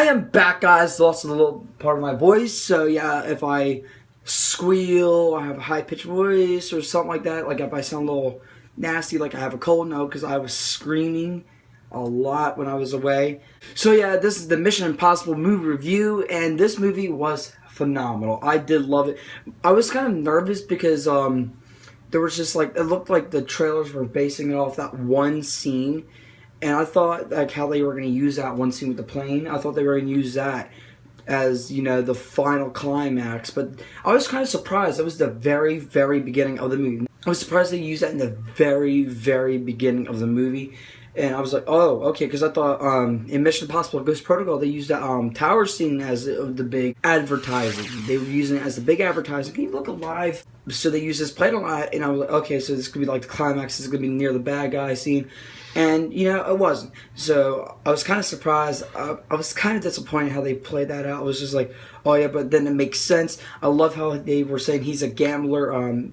I am back, guys. Lost a little part of my voice, so yeah, if I squeal or have a high-pitched voice or something like that, like if I sound a little nasty, like I have a cold, no, because I was screaming a lot when I was away. So yeah, this is the Mission Impossible movie review, and this movie was phenomenal. I did love it. I was kind of nervous because there was just like, it looked like the trailers were basing it off that one scene. And I thought, like, how they were going to use that one scene with the plane. I thought they were going to use that as, you know, the final climax. But I was kind of surprised. That was the very, very beginning of the movie. I was surprised they used that in the very, very beginning of the movie. And I was like, oh, okay, because I thought in Mission Impossible Ghost Protocol, they used that tower scene as the big advertising. They were using it as the big advertising. Can you look alive? So they used this plane a lot, and I was like, okay, so this could be like the climax. This is going to be near the bad guy scene. And, you know, it wasn't. So I was kind of surprised. I was kind of disappointed how they played that out. I was just like, oh, yeah, but then it makes sense. I love how they were saying he's a gambler.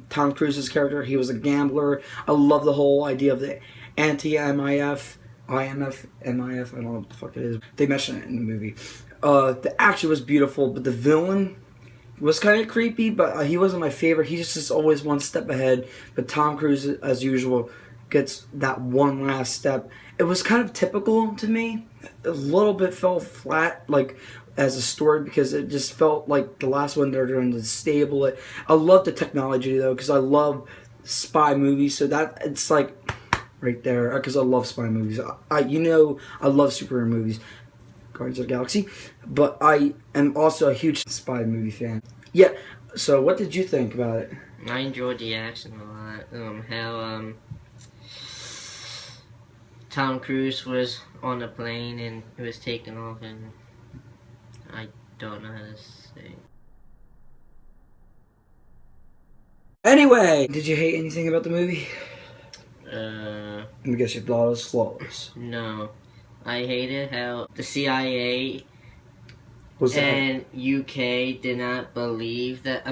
Tom Cruise's character, he was a gambler. I love the whole idea of the anti-MIF, IMF, MIF, I don't know what the fuck it is. They mentioned it in the movie. The action was beautiful, but the villain was kind of creepy, but he wasn't my favorite. He's just always one step ahead. But Tom Cruise, as usual, gets that one last step. It was kind of typical to me. A little bit fell flat, like, as a story, because it just felt like the last one they're trying to stable it. I love the technology, though, because I love spy movies, so that, it's like, right there, because I love spy movies. I love superhero movies, Guardians of the Galaxy, but I am also a huge spy movie fan. Yeah, so what did you think about it? I enjoyed the action a lot. How Tom Cruise was on a plane and it was taken off, and I don't know how to say. Anyway, did you hate anything about the movie? I guess you thought it was flawless. No. I hated how the CIA Was and UK did not believe that,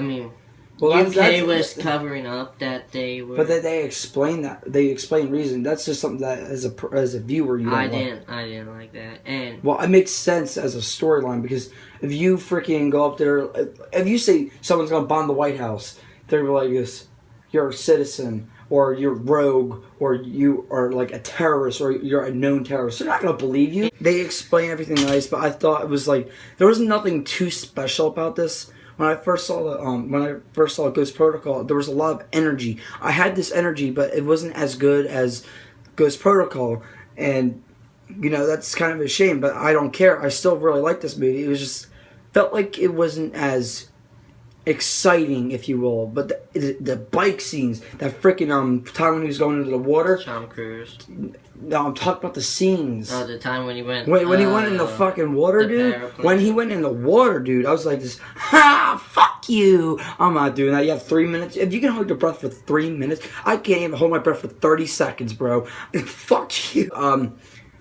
well, UK was covering up that they were... But they explained that. They explained reason. That's just something that, as a viewer, you don't I didn't like that. And well, it makes sense as a storyline, because if you freaking go up there... If you say someone's going to bomb the White House, they're like this, you're a citizen, or you're rogue, or you are like a terrorist, or you're a known terrorist. They're not going to believe you. They explain everything nice, but I thought it was like... There was nothing too special about this. When I first saw Ghost Protocol, there was a lot of energy. I had this energy, but it wasn't as good as Ghost Protocol, and you know, that's kind of a shame. But I don't care. I still really like this movie. It was just felt like it wasn't as exciting, if you will. But the bike scenes, that freaking time when he was going into the water. Tom Cruise. No, I'm talking about the scenes. Oh, the time when he went... When he went in the fucking water, dude. Airplane. When he went in the water, dude, I was like this, ha, fuck you. I'm not doing that. You have 3 minutes. If you can hold your breath for 3 minutes, I can't even hold my breath for 30 seconds, bro. Fuck you.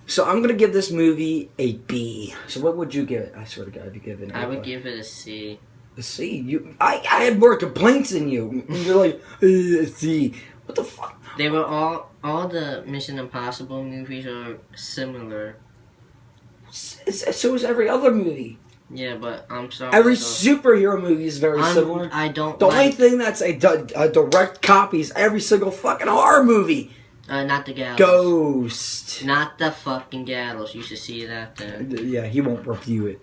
So I'm going to give this movie a B. So what would you give it? I swear to God, if you give it an A. I would give it a C. A C? I had more complaints than you. You're like, a C. What the fuck? They were all the Mission Impossible movies are similar. So is every other movie. Yeah, but I'm sorry. Every superhero movie is very similar. I don't. The only thing that's a direct copy is every single fucking horror movie. Not the Gallows. Ghost. Not the fucking Gallows. You should see that then. Yeah, he won't review it.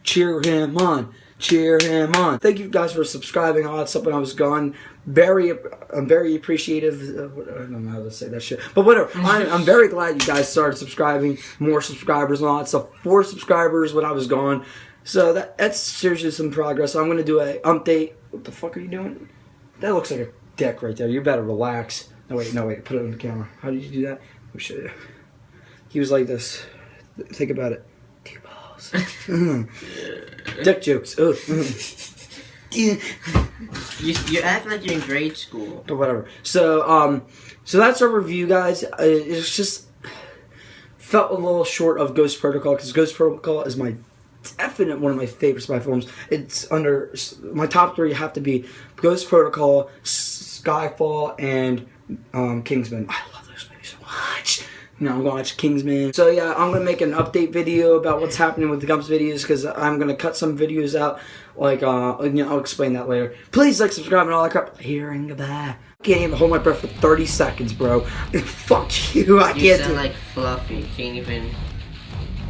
Cheer him on. Cheer him on. Thank you guys for subscribing. All that stuff when I was gone. I'm very appreciative. I don't know how to say that shit. But whatever. I'm very glad you guys started subscribing. More subscribers and all that stuff. 4 subscribers when I was gone. So that's seriously some progress. I'm going to do an update. What the fuck are you doing? That looks like a dick right there. You better relax. No, wait. Put it on the camera. How did you do that? Let me show you. He was like this. Think about it. 2 balls. Dick jokes. You act like you're in grade school. But whatever. So that's our review, guys. It's just felt a little short of Ghost Protocol, because Ghost Protocol is one of my favorite spy films. It's under my top 3 have to be Ghost Protocol, Skyfall, and Kingsman. I love those movies so much. You know, I'm gonna watch Kingsman. So yeah, I'm gonna make an update video about what's happening with the Gumps videos because I'm gonna cut some videos out. Like, I'll explain that later. Please like, subscribe, and all that crap. Hearing that. I can't even hold my breath for 30 seconds, bro. Fuck you. I can't do it. You sound like Fluffy. You can't even,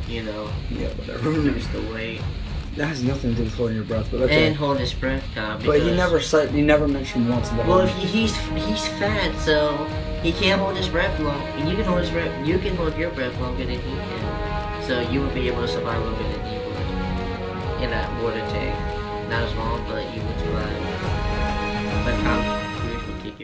you know, yeah, whatever. use the weight. That has nothing to do with holding your breath, but okay. And hold his breath, God. But he never said. You never mentioned once about. Well, he's fat, so he can't hold his breath long. And you can hold his breath. You can hold your breath longer than he can. So you would be able to survive longer than he would in that water tank. Not as long, but you would survive. But how?